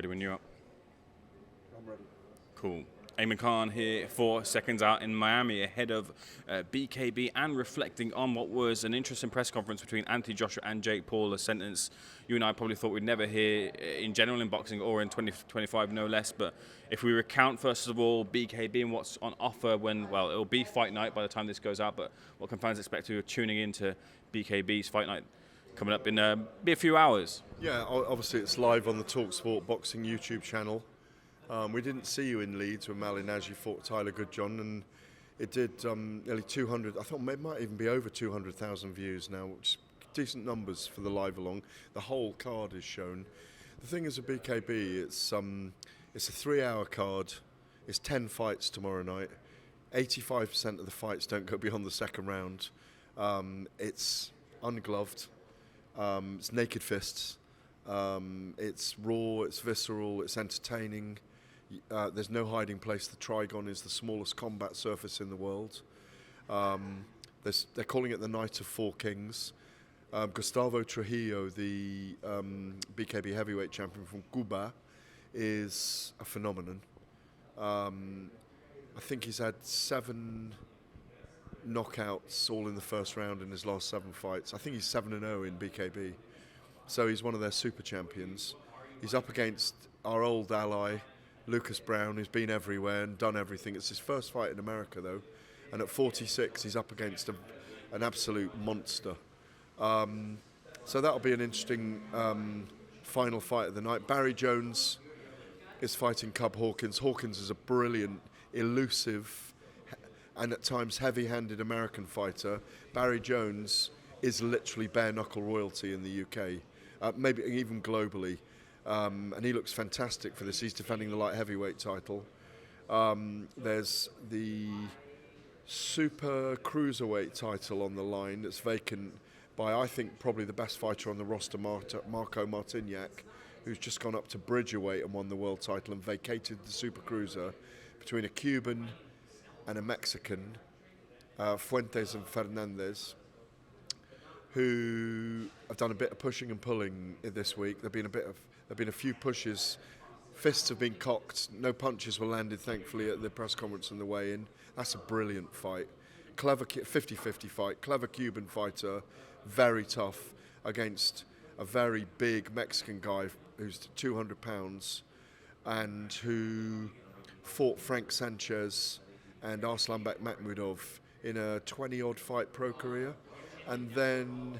ready when you're up. I'm ready. Cool. Eamon Khan here, 4 seconds out in Miami ahead of BKB and reflecting on what was an interesting press conference between Anthony Joshua and Jake Paul, a sentence you and I probably thought we'd never hear in general in boxing or in 2025 no less. But if we recount first of all BKB and what's on offer when, well, it'll be fight night by the time this goes out, but what can fans expect who are tuning into BKB's fight night coming up in be a few hours? Yeah, obviously it's live on the TalkSport Boxing YouTube channel. We didn't see you in Leeds when Mali Nagy fought Tyler Goodjohn, and it did nearly 200, I thought it might even be over 200,000 views now, which is decent numbers for the live along. The whole card is shown. The thing is with BKB, it's a 3-hour card, it's 10 fights tomorrow night. 85% of the fights don't go beyond the second round. It's ungloved, it's naked fists, it's raw, it's visceral, it's entertaining. There's no hiding place. The Trigon is the smallest combat surface in the world. They're calling it the Night of Four Kings. Gustavo Trujillo, the BKB heavyweight champion from Cuba, is a phenomenon. I think he's had 7 knockouts all in the first round in his last 7 fights. I think he's 7-0 in BKB. So he's one of their super champions. He's up against our old ally, Lucas Brown, who's been everywhere and done everything. It's his first fight in America, though. And at 46, he's up against an absolute monster. So that'll be an interesting final fight of the night. Barry Jones is fighting Cub Hawkins. Hawkins is a brilliant, elusive, and at times heavy-handed American fighter. Barry Jones is literally bare-knuckle royalty in the UK, maybe even globally. And he looks fantastic for this. He's defending the light heavyweight title. There's the super cruiserweight title on the line that's vacant by, I think, probably the best fighter on the roster, Marco Martignac, who's just gone up to bridgerweight and won the world title and vacated the super cruiser between a Cuban and a Mexican, Fuentes and Fernandez, who have done a bit of pushing and pulling this week. There've been a few pushes. Fists have been cocked. No punches were landed, thankfully, at the press conference on the weigh-in. That's a brilliant fight. Clever 50-50 fight. Clever Cuban fighter, very tough, against a very big Mexican guy who's 200 pounds and who fought Frank Sanchez and Arslanbek Makhmudov in a 20-odd fight pro career. And then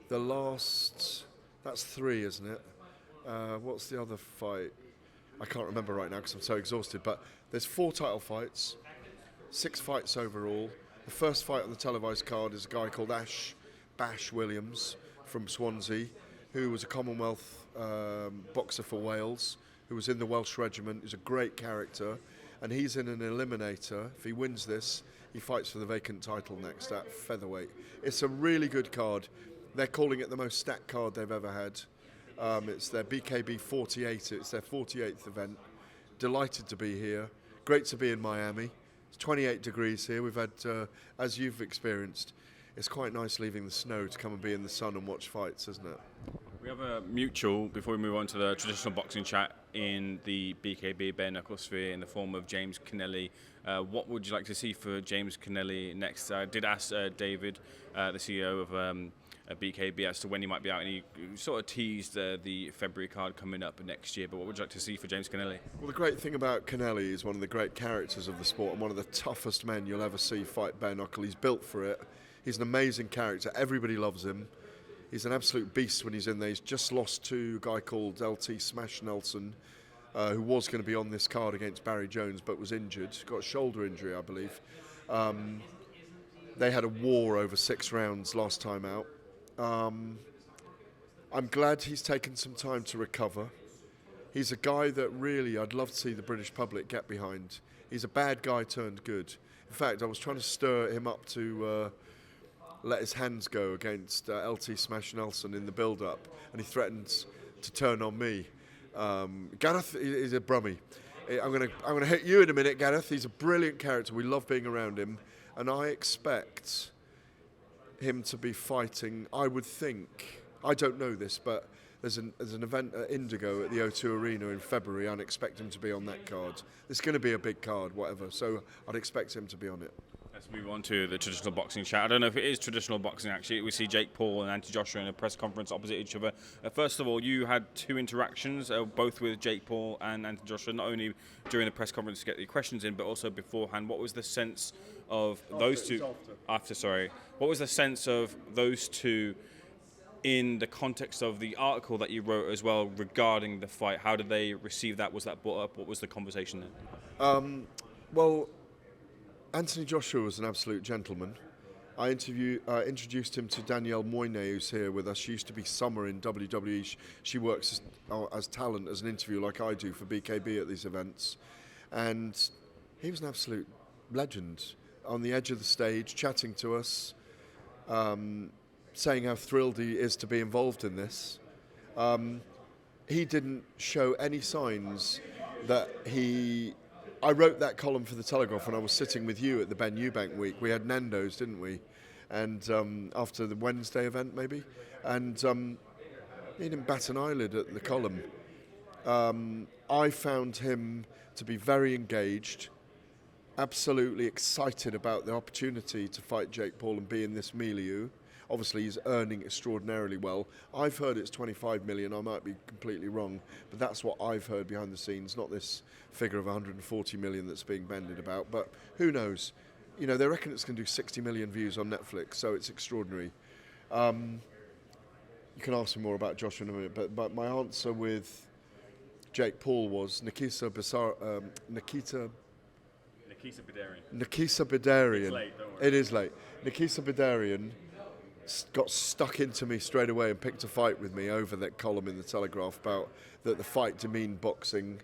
the last, that's 3, isn't it? What's the other fight? I can't remember right now because I'm so exhausted, but there's 4 title fights, 6 fights overall. The first fight on the televised card is a guy called Bash Williams from Swansea, who was a Commonwealth boxer for Wales, who was in the Welsh Regiment, who's a great character, and he's in an eliminator. If he wins this, he fights for the vacant title next at featherweight. It's a really good card. They're calling it the most stacked card they've ever had. It's their BKB 48. It's their 48th event. Delighted to be here. Great to be in Miami. It's 28 degrees here. We've had, as you've experienced, it's quite nice leaving the snow to come and be in the sun and watch fights, isn't it? We have a mutual, before we move on to the traditional boxing chat, in the BKB bare knuckle sphere in the form of James Canelli. What would you like to see for James Canelli next? I did ask David, the CEO of BKB, as to when he might be out, and he sort of teased the February card coming up next year. But what would you like to see for James Canelli? Well, the great thing about Canelli is one of the great characters of the sport and one of the toughest men you'll ever see fight bare knuckle. He's built for it. He's an amazing character. Everybody loves him. He's an absolute beast when he's in there. He's just lost to a guy called LT Smash Nelson, who was going to be on this card against Barry Jones but was injured. Got a shoulder injury, I believe. They had a war over 6 rounds last time out. I'm glad he's taken some time to recover. He's a guy that really I'd love to see the British public get behind. He's a bad guy turned good. In fact, I was trying to stir him up to let his hands go against LT Smash Nelson in the build-up, and he threatened to turn on me. Gareth is a brummie. I'm gonna hit you in a minute, Gareth. He's a brilliant character. We love being around him, and I expect him to be fighting. I would think, I don't know this, but there's an event at Indigo at the O2 Arena in February. I'd expect him to be on that card. It's going to be a big card, whatever. So I'd expect him to be on it. Let's move on to the traditional boxing chat. I don't know if it is traditional boxing, actually. We see Jake Paul and Anthony Joshua in a press conference opposite each other. First of all, you had 2 interactions, both with Jake Paul and Anthony Joshua, not only during the press conference to get your questions in, but also beforehand. What was the sense of those two? What was the sense of those two in the context of the article that you wrote as well regarding the fight? How did they receive that? Was that brought up? What was the conversation then? Well, Anthony Joshua was an absolute gentleman. I introduced him to Danielle Moynier, who's here with us. She used to be Summer in WWE. She works as talent, as an interview like I do for BKB at these events. And he was an absolute legend on the edge of the stage, chatting to us, saying how thrilled he is to be involved in this. He didn't show any signs that I wrote that column for The Telegraph when I was sitting with you at the Ben Eubank week. We had Nando's, didn't we? And after the Wednesday event, maybe. And he didn't bat an eyelid at the column. I found him to be very engaged, absolutely excited about the opportunity to fight Jake Paul and be in this milieu. Obviously, he's earning extraordinarily well. I've heard it's 25 million. I might be completely wrong, but that's what I've heard behind the scenes, not this figure of 140 million that's being bandied about. But who knows? You know, they reckon it's going to do 60 million views on Netflix, so it's extraordinary. You can ask me more about Joshua in a minute, but my answer with Jake Paul was Nikisa Bidarian. It is late. Nikisa Bidarian got stuck into me straight away and picked a fight with me over that column in The Telegraph about that the fight demeaned boxing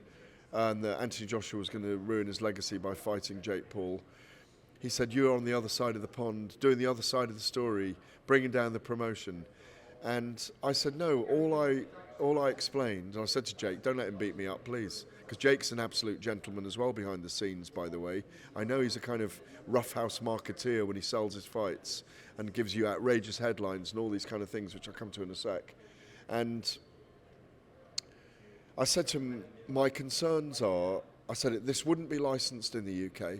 and that Anthony Joshua was going to ruin his legacy by fighting Jake Paul. He said, you're on the other side of the pond, doing the other side of the story, bringing down the promotion. And I said, no, all I explained, and I said to Jake, don't let him beat me up, please. Because Jake's an absolute gentleman as well behind the scenes, by the way. I know he's a kind of roughhouse marketeer when he sells his fights and gives you outrageous headlines and all these kind of things, which I'll come to in a sec. And I said to him, my concerns are, I said, this wouldn't be licensed in the UK.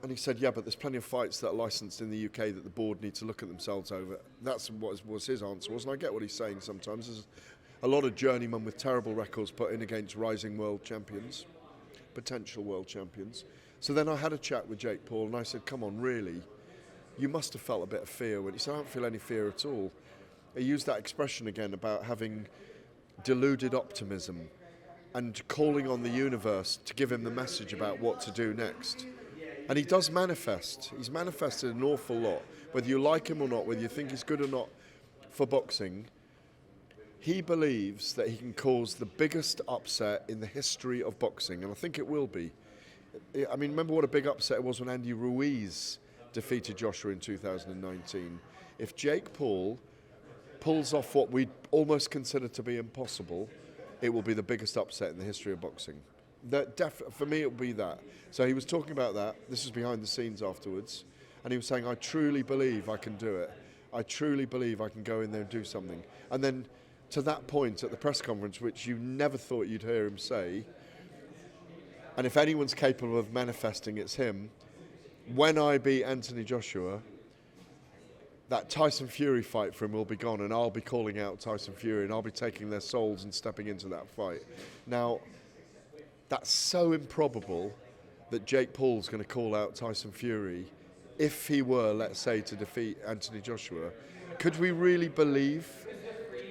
And he said, yeah, but there's plenty of fights that are licensed in the UK that the board need to look at themselves over. That's what was his answer was, and I get what he's saying sometimes. There's a lot of journeymen with terrible records put in against rising world champions, potential world champions. So then I had a chat with Jake Paul, and I said, come on, really? You must have felt a bit of fear. When he said, I don't feel any fear at all. He used that expression again about having deluded optimism and calling on the universe to give him the message about what to do next. And he does manifest. He's manifested an awful lot. Whether you like him or not, whether you think he's good or not for boxing, he believes that he can cause the biggest upset in the history of boxing, and I think it will be. I mean, remember what a big upset it was when Andy Ruiz defeated Joshua in 2019. If Jake Paul pulls off what we almost consider to be impossible, it will be the biggest upset in the history of boxing. For me, it will be that. So he was talking about that. This was behind the scenes afterwards. And he was saying, I truly believe I can do it. I truly believe I can go in there and do something. And then to that point at the press conference, which you never thought you'd hear him say, and if anyone's capable of manifesting, it's him, when I beat Anthony Joshua, that Tyson Fury fight for him will be gone, and I'll be calling out Tyson Fury, and I'll be taking their souls and stepping into that fight. Now, that's so improbable that Jake Paul's going to call out Tyson Fury if he were, let's say, to defeat Anthony Joshua. Could we really believe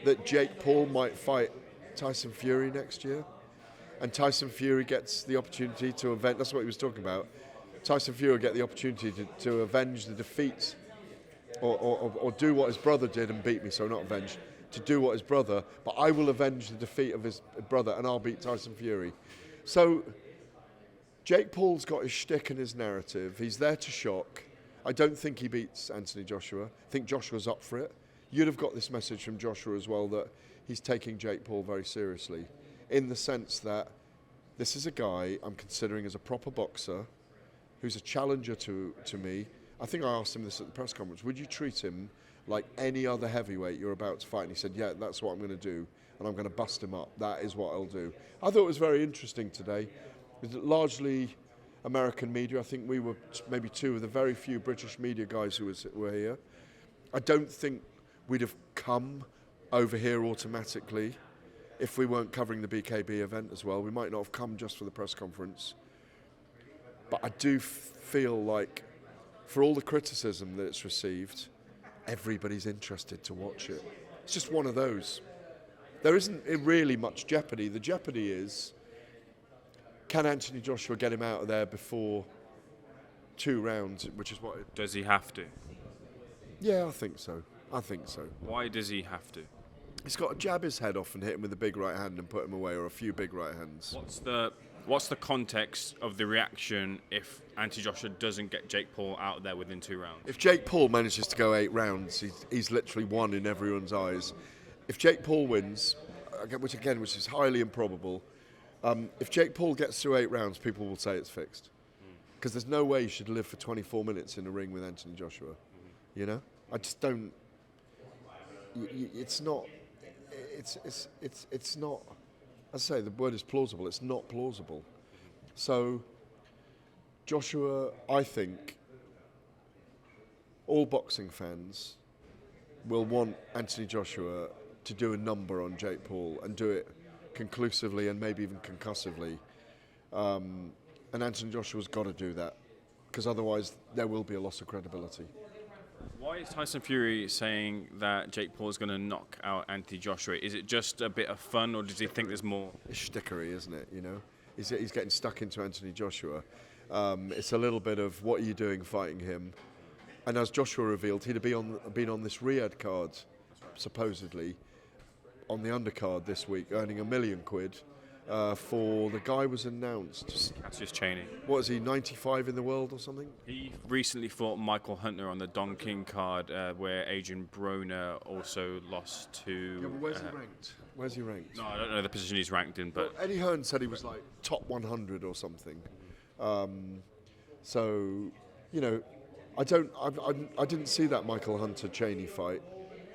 that Jake Paul might fight Tyson Fury next year? And Tyson Fury gets the opportunity to avenge, that's what he was talking about, Tyson Fury will get the opportunity to avenge the defeat or do what his brother did and beat me, so not avenge, to do what his brother, but I will avenge the defeat of his brother and I'll beat Tyson Fury. So Jake Paul's got his shtick and his narrative. He's there to shock. I don't think he beats Anthony Joshua. I think Joshua's up for it. You'd have got this message from Joshua as well that he's taking Jake Paul very seriously, in the sense that this is a guy I'm considering as a proper boxer who's a challenger to me. I think I asked him this at the press conference. Would you treat him like any other heavyweight you're about to fight. And he said, yeah, that's what I'm going to do, and I'm going to bust him up. That is what I'll do. I thought it was very interesting today. It was largely American media. I think we were maybe two of the very few British media guys who were here. I don't think we'd have come over here automatically if we weren't covering the BKB event as well. We might not have come just for the press conference. But I do feel like, for all the criticism that it's received, everybody's interested to watch it. It's just one of those. There isn't really much jeopardy. The jeopardy is, can Anthony Joshua get him out of there before 2 rounds, which is what... Does he have to? Yeah, I think so. Why does he have to? He's got to jab his head off and hit him with a big right hand and put him away, or a few big right hands. What's the context of the reaction if Anthony Joshua doesn't get Jake Paul out there within 2 rounds? If Jake Paul manages to go 8 rounds, he's literally won in everyone's eyes. If Jake Paul wins, which is highly improbable, if Jake Paul gets through 8 rounds, people will say it's fixed. Because there's no way he should live for 24 minutes in a ring with Anthony Joshua. You know? I just don't... It's not... It's not... As I say, the word is plausible. It's not plausible. So, Joshua, I think, all boxing fans will want Anthony Joshua to do a number on Jake Paul and do it conclusively and maybe even concussively. And Anthony Joshua's got to do that, because otherwise there will be a loss of credibility. Why is Tyson Fury saying that Jake Paul is going to knock out Anthony Joshua? Is it just a bit of fun, or does he think there's more? It's stickery, isn't it? You know, he's getting stuck into Anthony Joshua. It's a little bit of, what are you doing fighting him? And as Joshua revealed, he'd have been on this Riyadh card, supposedly, on the undercard this week, earning £1 million for the guy was announced. That's just Cheney. What is he, 95 in the world or something? He recently fought Michael Hunter on the Don King card, where Adrian Broner also lost to... Yeah, but where's he ranked? No, I don't know the position he's ranked in, but... Well, Eddie Hearn said he was like top 100 or something. So, you know, I didn't see that Michael Hunter Cheney fight.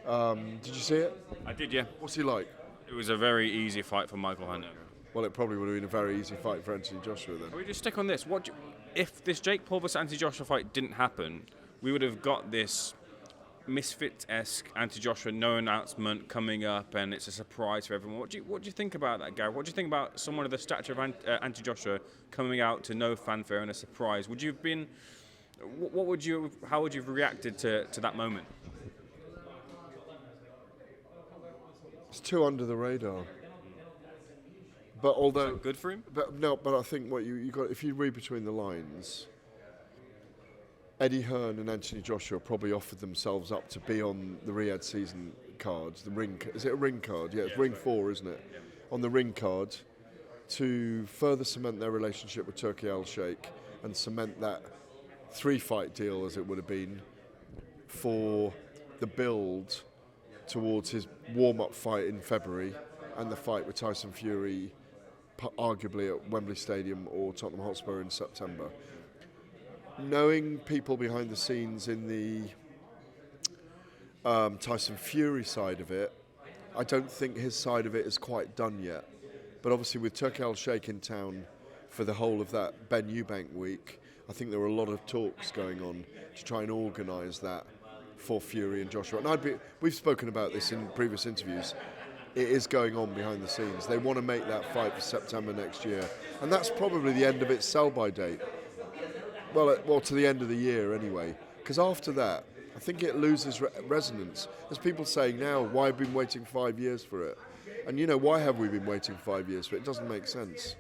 Did you see it? I did, yeah. What's he like? It was a very easy fight for Michael Hunter. Well, it probably would have been a very easy fight for Anthony Joshua then. Can we just stick on this? If this Jake Paul vs Anthony Joshua fight didn't happen, we would have got this Misfits-esque Anthony Joshua no announcement coming up, and it's a surprise for everyone. What do you think about that, Gareth? What do you think about someone of the stature of Anthony Joshua coming out to no fanfare and a surprise? Would you have been? How would you have reacted to that moment? It's too under the radar. But although good for him, but I think what you got, if you read between the lines, Eddie Hearn and Anthony Joshua probably offered themselves up to be on the Riyadh season cards. The ring, is it a ring card? Yeah, it's ring 4, isn't it? Yeah. On the ring card, to further cement their relationship with Turki Al-Sheikh and cement that 3-fight deal, as it would have been, for the build towards his warm-up fight in February and the fight with Tyson Fury, arguably at Wembley Stadium or Tottenham Hotspur in September. Knowing people behind the scenes in the Tyson Fury side of it, I don't think his side of it is quite done yet. But obviously with Turki Al-Sheikh in town for the whole of that Ben Eubank week, I think there were a lot of talks going on to try and organise that for Fury and Joshua. And we've spoken about this in previous interviews. It is going on behind the scenes. They want to make that fight for September next year. And that's probably the end of its sell-by date. Well, to the end of the year anyway. Because after that, I think it loses resonance. There's people saying now, why have we been waiting 5 years for it? And, you know, why have we been waiting 5 years for it? It doesn't make sense.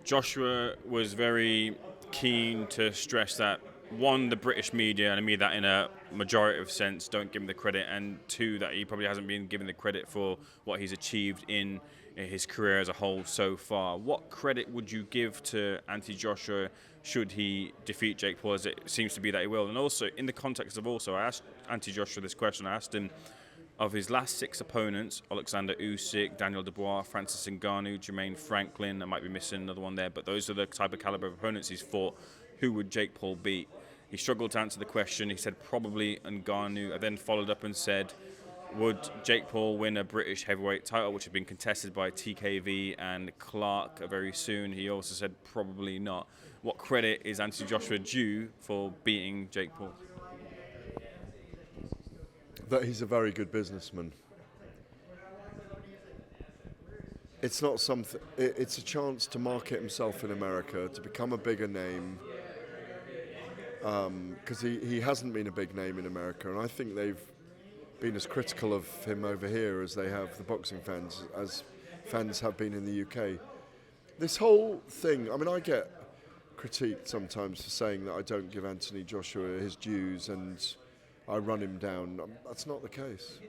Joshua was very keen to stress that, one, the British media, and I mean that in a majorative sense, don't give him the credit, and two, that he probably hasn't been given the credit for what he's achieved in his career as a whole so far. What credit would you give to Anthony Joshua should he defeat Jake Paul, as it seems to be that he will? And also, in the context of I asked Anthony Joshua this question. I asked him, of his last 6 opponents, Alexander Usyk, Daniel Dubois, Francis Ngannou, Jermaine Franklin, I might be missing another one there, but those are the type of caliber of opponents he's fought, who would Jake Paul beat? He struggled to answer the question. He said probably Ngannou. I then followed up and said, would Jake Paul win a British heavyweight title, which had been contested by TKV and Clark very soon? He also said probably not. What credit is Anthony Joshua due for beating Jake Paul? That he's a very good businessman. It's not something. It's a chance to market himself in America, to become a bigger name. Because he hasn't been a big name in America, and I think they've been as critical of him over here as they have the boxing fans, as fans have been in the UK. This whole thing, I mean, I get critiqued sometimes for saying that I don't give Anthony Joshua his dues and I run him down. That's not the case.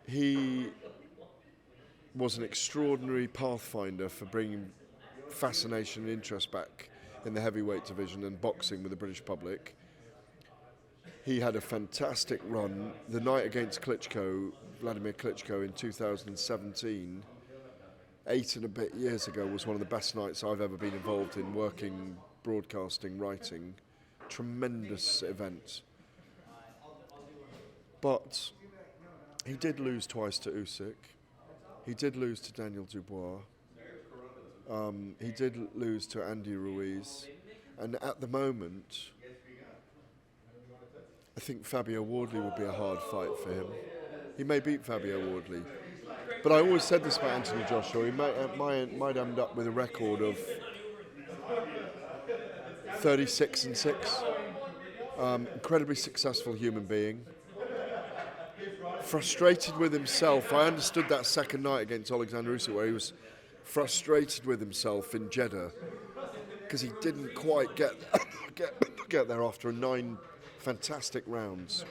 He was an extraordinary pathfinder for bringing fascination and interest back in the heavyweight division and boxing with the British public. He had a fantastic run. The night against Vladimir Klitschko in 2017, 8 and a bit years ago, was one of the best nights I've ever been involved in, working, broadcasting, writing. Tremendous event. But he did lose twice to Usyk. He did lose to Daniel Dubois. He did lose to Andy Ruiz. And at the moment, I think Fabio Wardley would be a hard fight for him. He may beat Fabio Wardley. But I always said this about Anthony Joshua. He might end up with a record of 36-6. Incredibly successful human being. Frustrated with himself. I understood that second night against Alexander Usyk where he was frustrated with himself in Jeddah because he didn't quite get there after 9 fantastic rounds.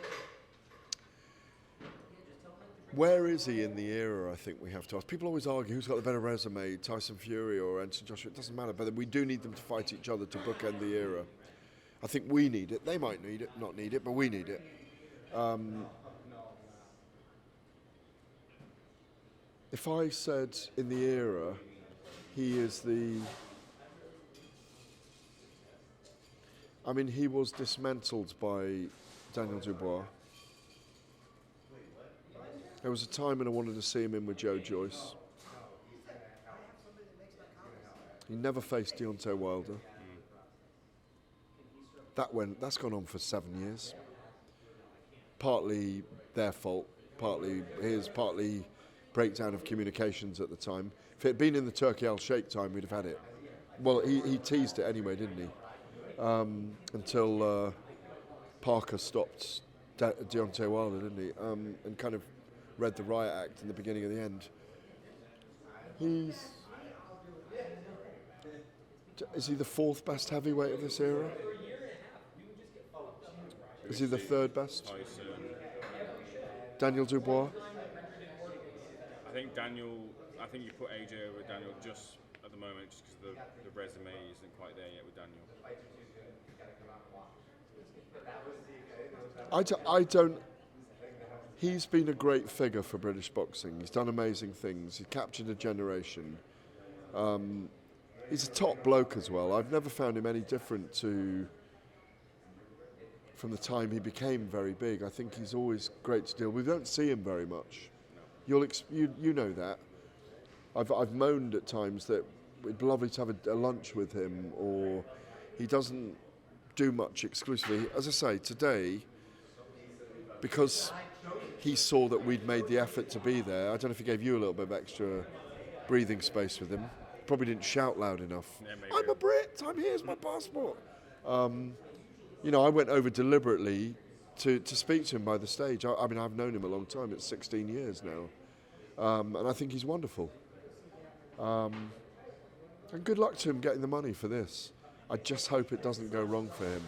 Where is he in the era, I think we have to ask. People always argue who's got the better resume, Tyson Fury or Anthony Joshua. It doesn't matter, but we do need them to fight each other to bookend the era. I think we need it. They might need it, not need it, but we need it. If I said in the era, he is he was dismantled by Daniel Dubois. There was a time when I wanted to see him in with Joe Joyce. He never faced Deontay Wilder. That's gone on for 7 years. Partly their fault, partly his, partly breakdown of communications at the time. If it had been in the Turkey Al Sheikh time, we'd have had it. Well, he teased it anyway, didn't he? Until Parker stopped Deontay Wilder, didn't he? And kind of read the riot act in the beginning of the end. Is he the 4th best heavyweight of this era? Is he the 3rd best? Daniel Dubois? I think you put AJ over Daniel just at the moment, just because the resume isn't quite there yet with Daniel. I don't. He's been a great figure for British boxing. He's done amazing things. He captured a generation. He's a top bloke as well. I've never found him any different from the time he became very big. I think he's always great to deal with. We don't see him very much. You know that. I've moaned at times that it'd be lovely to have a lunch with him, or he doesn't do much exclusively. As I say, today, because he saw that we'd made the effort to be there, I don't know if he gave you a little bit of extra breathing space with him. Probably didn't shout loud enough. Yeah, I'm a Brit, here's my passport. I went over deliberately to speak to him by the stage. I've known him a long time. It's 16 years now. And I think he's wonderful. And good luck to him getting the money for this. I just hope it doesn't go wrong for him.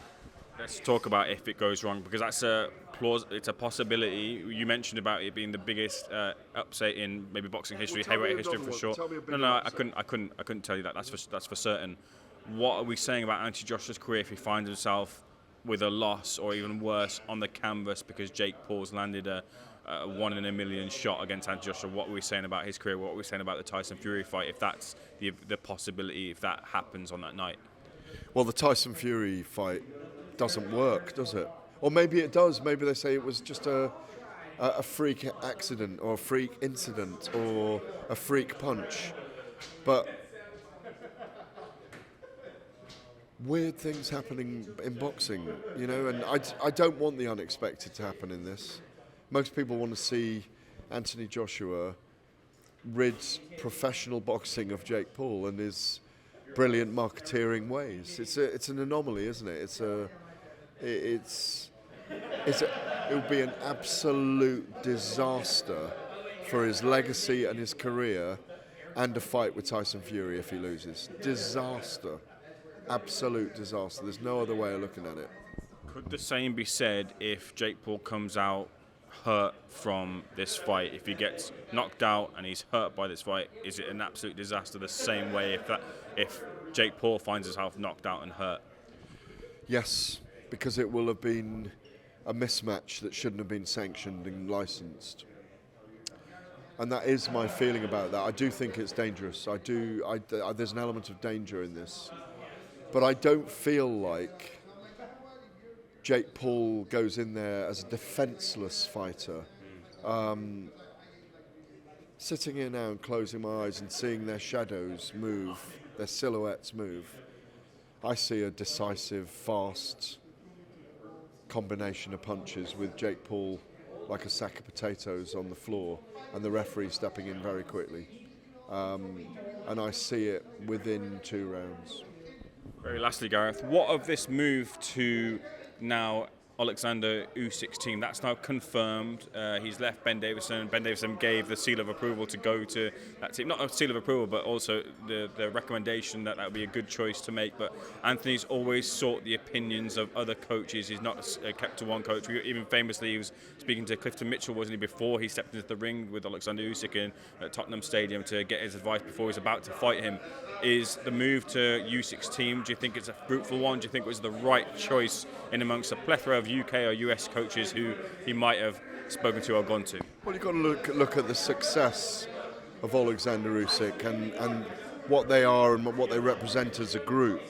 Let's talk about if it goes wrong, because it's a possibility. You mentioned about it being the biggest upset in maybe boxing history, heavyweight history for sure. No, I couldn't tell you that. That's for certain. What are we saying about Anthony Joshua's career if he finds himself with a loss or even worse on the canvas because Jake Paul's landed a a 1 in a million shot against Anthony Joshua. What are we saying about his career? What are we saying about the Tyson Fury fight? If that's the possibility, if that happens on that night. Well, the Tyson Fury fight doesn't work, does it? Or maybe it does. Maybe they say it was just a freak accident or a freak incident or a freak punch. But weird things happening in boxing, you know, and I don't want the unexpected to happen in this. Most people want to see Anthony Joshua rid professional boxing of Jake Paul and his brilliant marketeering ways. It's an anomaly, isn't it? It would be an absolute disaster for his legacy and his career, and a fight with Tyson Fury if he loses. Disaster. Absolute disaster. There's no other way of looking at it. Could the same be said if Jake Paul comes out hurt from this fight? If he gets knocked out and he's hurt by this fight, is it an absolute disaster the same way if Jake Paul finds himself knocked out and hurt? Yes, because it will have been a mismatch that shouldn't have been sanctioned and licensed. And that is my feeling about that. I do think it's dangerous. There's an element of danger in this. But I don't feel like Jake Paul goes in there as a defenseless fighter. Sitting here now and closing my eyes and seeing their shadows move, their silhouettes move, I see a decisive, fast combination of punches with Jake Paul like a sack of potatoes on the floor and the referee stepping in very quickly. And I see it within 2 rounds. Very lastly, Gareth, what of this move to now Alexander Usyk's team? That's now confirmed. He's left Ben Davison. Ben Davison gave the seal of approval to go to that team. Not a seal of approval, but also the recommendation that would be a good choice to make. But Anthony's always sought the opinions of other coaches. He's not kept to one coach. Even famously, he was speaking to Clifton Mitchell, wasn't he, before he stepped into the ring with Alexander Usyk in Tottenham Stadium to get his advice before he was about to fight him. Is the move to Usyk's team, do you think it's a fruitful one? Do you think it was the right choice in amongst a plethora of UK or US coaches who he might have spoken to or gone to? Well, you've got to look at the success of Alexander Usyk and what they are and what they represent as a group.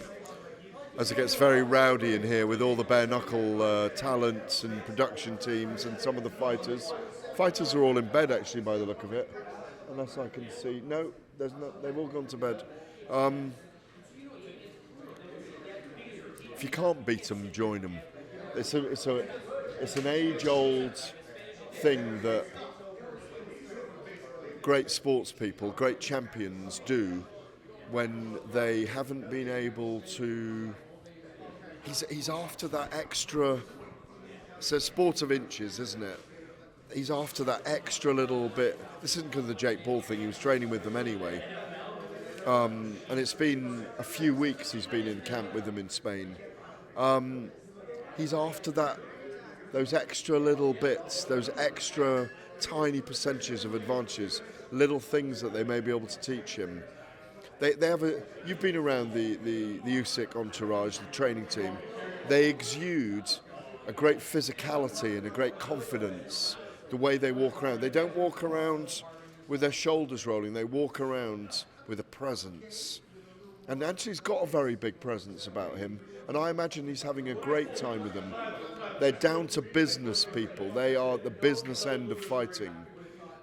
As it gets very rowdy in here with all the bare-knuckle talents and production teams and some of the fighters. Fighters are all in bed, actually, by the look of it. Unless I can see. No, they've all gone to bed. If you can't beat them, join them. It's an age-old thing that great sports people, great champions do when they haven't been able to. He's after that extra. It's a sport of inches, isn't it? He's after that extra little bit. This isn't because of the Jake Paul thing. He was training with them anyway. And it's been a few weeks he's been in camp with them in Spain. He's after those extra little bits, those extra tiny percentages of advantages, little things that they may be able to teach him. They have you've been around the Usyk entourage, the training team. They exude a great physicality and a great confidence. The way they walk around, they don't walk around with their shoulders rolling. They walk around with a presence. And Anthony's got a very big presence about him, and I imagine he's having a great time with them. They're down to business people. They are at the business end of fighting.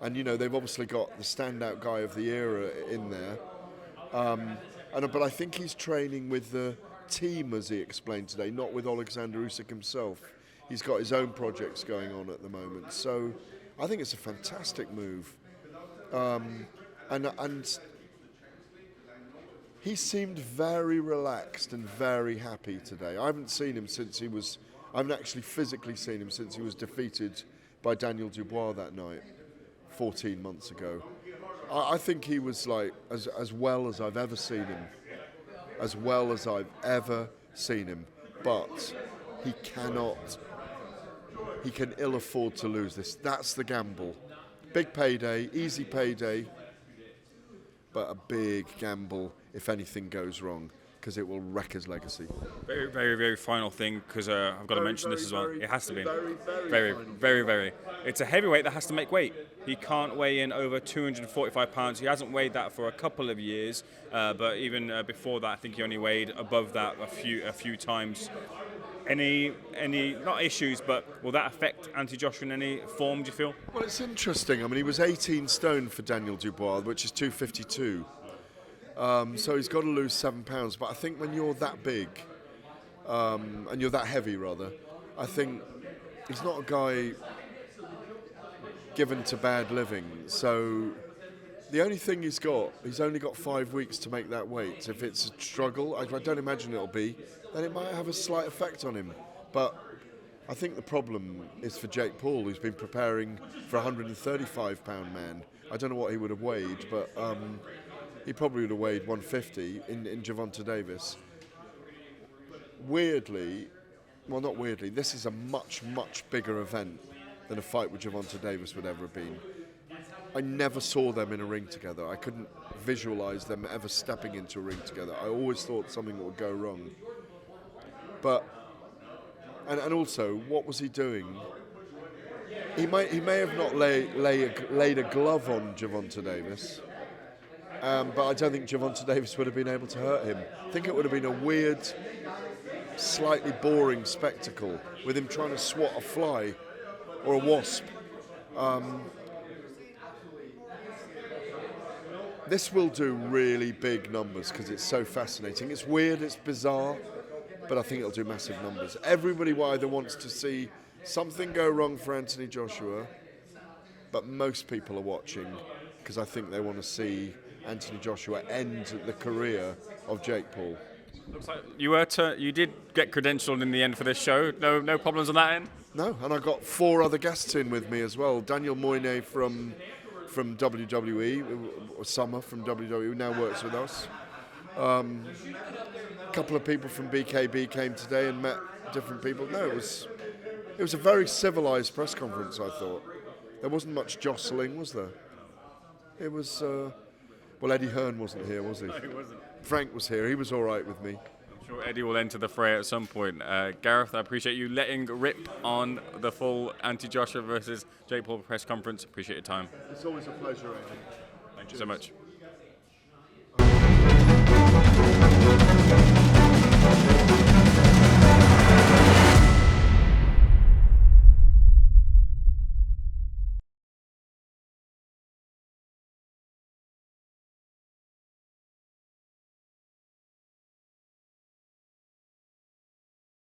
And, you know, they've obviously got the standout guy of the era in there. But I think he's training with the team, as he explained today, not with Alexander Usyk himself. He's got his own projects going on at the moment. So I think it's a fantastic move. And he seemed very relaxed and very happy today. I haven't actually physically seen him since he was defeated by Daniel Dubois that night, 14 months ago. I think he was like as well as I've ever seen him. As well as I've ever seen him. But he can ill afford to lose this. That's the gamble. Big payday, easy payday, but a big gamble if anything goes wrong. because it will wreck his legacy. Very, very, very final thing, because I've got to mention this as well. It has to be. Very, Very. It's a heavyweight that has to make weight. He can't weigh in over 245 pounds. He hasn't weighed that for a couple of years, but even before that, I think he only weighed above that a few times. Any not issues, but will that affect Anthony Joshua in any form, do you feel? Well, it's interesting. I mean, he was 18 stone for Daniel Dubois, which is 252. So he's got to lose 7 pounds. But I think when you're that big, and you're that heavy, rather, I think he's not a guy given to bad living. So the only thing he's only got 5 weeks to make that weight. If it's a struggle, I don't imagine it'll be, then it might have a slight effect on him. But I think the problem is for Jake Paul, who's been preparing for a 135-pound man. I don't know what he would have weighed, but he probably would have weighed 150 in Gervonta Davis. Weirdly, well, not weirdly, this is a much, much bigger event than a fight with Gervonta Davis would ever have been. I never saw them in a ring together. I couldn't visualise them ever stepping into a ring together. I always thought something would go wrong. But, and also, what was he doing? He may have not laid a glove on Gervonta Davis, but I don't think Gervonta Davis would have been able to hurt him. I think it would have been a weird, slightly boring spectacle with him trying to swat a fly or a wasp. This will do really big numbers because it's so fascinating. It's weird, it's bizarre, but I think it'll do massive numbers. Everybody either wants to see something go wrong for Anthony Joshua, but most people are watching because I think they want to see Anthony Joshua end the career of Jake Paul. Looks like you did get credentialed in the end for this show. No problems on that end? No, and I got 4 other guests in with me as well. Daniel Moynier from WWE, Summer from WWE, now works with us. A couple of people from BKB came today and met different people. No, it was a very civilised press conference, I thought. There wasn't much jostling, was there? It was, well, Eddie Hearn wasn't here, was he? No, he wasn't. Frank was here, he was all right with me. I'm sure Eddie will enter the fray at some point. Gareth, I appreciate you letting rip on the full Anthony Joshua versus Jake Paul press conference. Appreciate your time. It's always a pleasure, Eddie. Thank you so much.